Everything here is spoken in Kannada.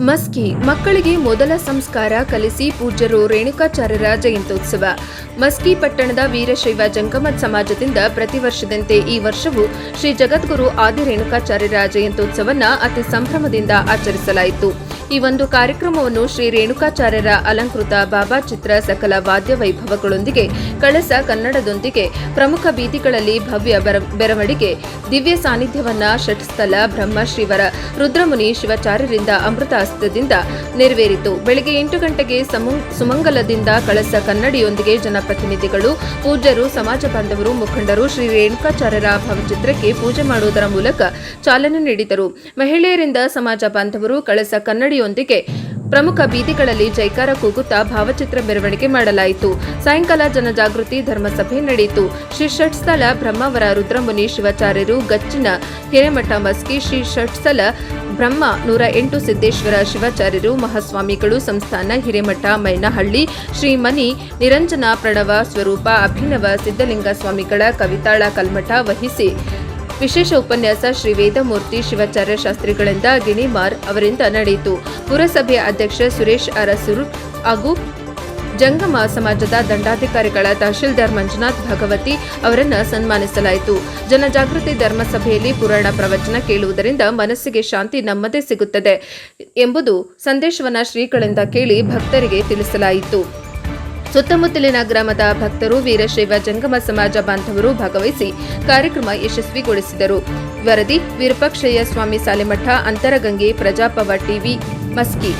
ಮಸ್ಕಿ ಮಕ್ಕಳಿಗೆ ಮೊದಲ ಸಂಸ್ಕಾರ ಕಲಿಸಿ ಪೂಜ್ಯರು ರೇಣುಕಾಚಾರ್ಯರ ಜಯಂತ್ಯೋತ್ಸವ. ಮಸ್ಕಿ ಪಟ್ಟಣದ ವೀರಶೈವ ಜಂಗಮ ಸಮಾಜದಿಂದ ಪ್ರತಿ ವರ್ಷದಂತೆ ಈ ವರ್ಷವೂ ಶ್ರೀ ಜಗದ್ಗುರು ಆದಿ ರೇಣುಕಾಚಾರ್ಯರ ಜಯಂತ್ಯೋತ್ಸವವನ್ನು ಅತಿ ಸಂಭ್ರಮದಿಂದ ಆಚರಿಸಲಾಯಿತು. ಈ ಒಂದು ಕಾರ್ಯಕ್ರಮವನ್ನು ಶ್ರೀ ರೇಣುಕಾಚಾರ್ಯರ ಅಲಂಕೃತ ಬಾಬಾ ಚಿತ್ರ, ಸಕಲ ವಾದ್ಯ ವೈಭವಗಳೊಂದಿಗೆ, ಕಳಸ ಕನ್ನಡದೊಂದಿಗೆ ಪ್ರಮುಖ ಬೀದಿಗಳಲ್ಲಿ ಭವ್ಯ ಬೆರವಣಿಗೆ, ದಿವ್ಯ ಸಾನ್ನಿಧ್ಯವನ್ನ ಷಟ್ಸ್ಥಲ ಬ್ರಹ್ಮಶ್ರೀವರ ರುದ್ರಮುನಿ ಶಿವಾಚಾರ್ಯರಿಂದ ಅಮೃತ ಹಸ್ತದಿಂದ ನೆರವೇರಿತು. ಬೆಳಗ್ಗೆ 8 ಗಂಟೆಗೆ ಸುಮಂಗಲದಿಂದ ಕಳಸ ಕನ್ನಡಿಯೊಂದಿಗೆ ಜನಪ್ರತಿನಿಧಿಗಳು, ಪೂಜ್ಯರು, ಸಮಾಜ ಬಾಂಧವರು, ಮುಖಂಡರು ಶ್ರೀ ರೇಣುಕಾಚಾರ್ಯರ ಭಾವಚಿತ್ರಕ್ಕೆ ಪೂಜೆ ಮಾಡುವುದರ ಮೂಲಕ ಚಾಲನೆ ನೀಡಿದರು. ಮಹಿಳೆಯರಿಂದ ಸಮಾಜ ಬಾಂಧವರು ಕಳಸ ಕನ್ನಡಿಯೊಂದಿಗೆ ಪ್ರಮುಖ ಬೀದಿಗಳಲ್ಲಿ ಜೈಕಾರ ಕೂಗುತ್ತಾ ಭಾವಚಿತ್ರ ಮೆರವಣಿಗೆ ಮಾಡಲಾಯಿತು. ಸಾಯಂಕಾಲ ಜನಜಾಗೃತಿ ಧರ್ಮಸಭೆ ನಡೆಯಿತು. ಶ್ರೀ ಷಟ್ಸ್ಥಲ ಬ್ರಹ್ಮವರ ರುದ್ರಮುನಿ ಶಿವಾಚಾರ್ಯರು, ಗಚ್ಚಿನ ಹಿರೇಮಠ ಮಸ್ಕಿ, ಶ್ರೀ ಷಟ್ಸ್ಥಲ ಬ್ರಹ್ಮ 108 ಸಿದ್ದೇಶ್ವರ ಶಿವಾಚಾರ್ಯರು, ಮಹಾಸ್ವಾಮಿಗಳು, ಸಂಸ್ಥಾನ ಹಿರೇಮಠ ಮೈನಹಳ್ಳಿ, ಶ್ರೀ ಮನಿ ನಿರಂಜನ ಪ್ರಣವ ಸ್ವರೂಪ ಅಭಿನವ ಸಿದ್ದಲಿಂಗ ಸ್ವಾಮಿಗಳ ಕವಿತಾಳ ಕಲ್ಮಠ ವಹಿಸಿ ವಿಶೇಷ ಉಪನ್ಯಾಸ ಶ್ರೀ ವೇದಮೂರ್ತಿ ಶಿವಾಚಾರ್ಯ ಶಾಸ್ತ್ರಿಗಳಿಂದ ಗಿಣಿಮಾರ್ ಅವರಿಂದ ನಡೆಯಿತು. ಪುರಸಭೆ ಅಧ್ಯಕ್ಷ ಸುರೇಶ್ ಅರಸೂರು ಹಾಗೂ ಜಂಗಮ ಸಮಾಜದ ದಂಡಾಧಿಕಾರಿಗಳ ತಹಶೀಲ್ದಾರ್ ಮಂಜುನಾಥ್ ಭಗವತಿ ಅವರನ್ನು ಸನ್ಮಾನಿಸಲಾಯಿತು. ಜನಜಾಗೃತಿ ಧರ್ಮಸಭೆಯಲ್ಲಿ ಪುರಾಣ ಪ್ರವಚನ ಕೇಳುವುದರಿಂದ ಮನಸ್ಸಿಗೆ ಶಾಂತಿ, ನೆಮ್ಮದಿ ಸಿಗುತ್ತದೆ ಎಂಬುದು ಸಂದೇಶವನ್ನು ಶ್ರೀಗಳಿಂದ ಕೇಳಿ ಭಕ್ತರಿಗೆ ತಿಳಿಸಲಾಯಿತು. ಸುತ್ತಮುತ್ತಲಿನ ಗ್ರಾಮದ ಭಕ್ತರು, ವೀರಶೈವ ಜಂಗಮ ಸಮಾಜ ಬಾಂಧವರು ಭಾಗವಹಿಸಿ ಕಾರ್ಯಕ್ರಮ ಯಶಸ್ವಿಗೊಳಿಸಿದರು. ವರದಿ ವಿರೂಪಾಕ್ಷಯ್ಯ ಸ್ವಾಮಿ ಸಾಲೆಮಠ, ಅಂತರಗಂಗೆ, ಪ್ರಜಾಪವ ಟಿವಿ, ಮಸ್ಕಿ.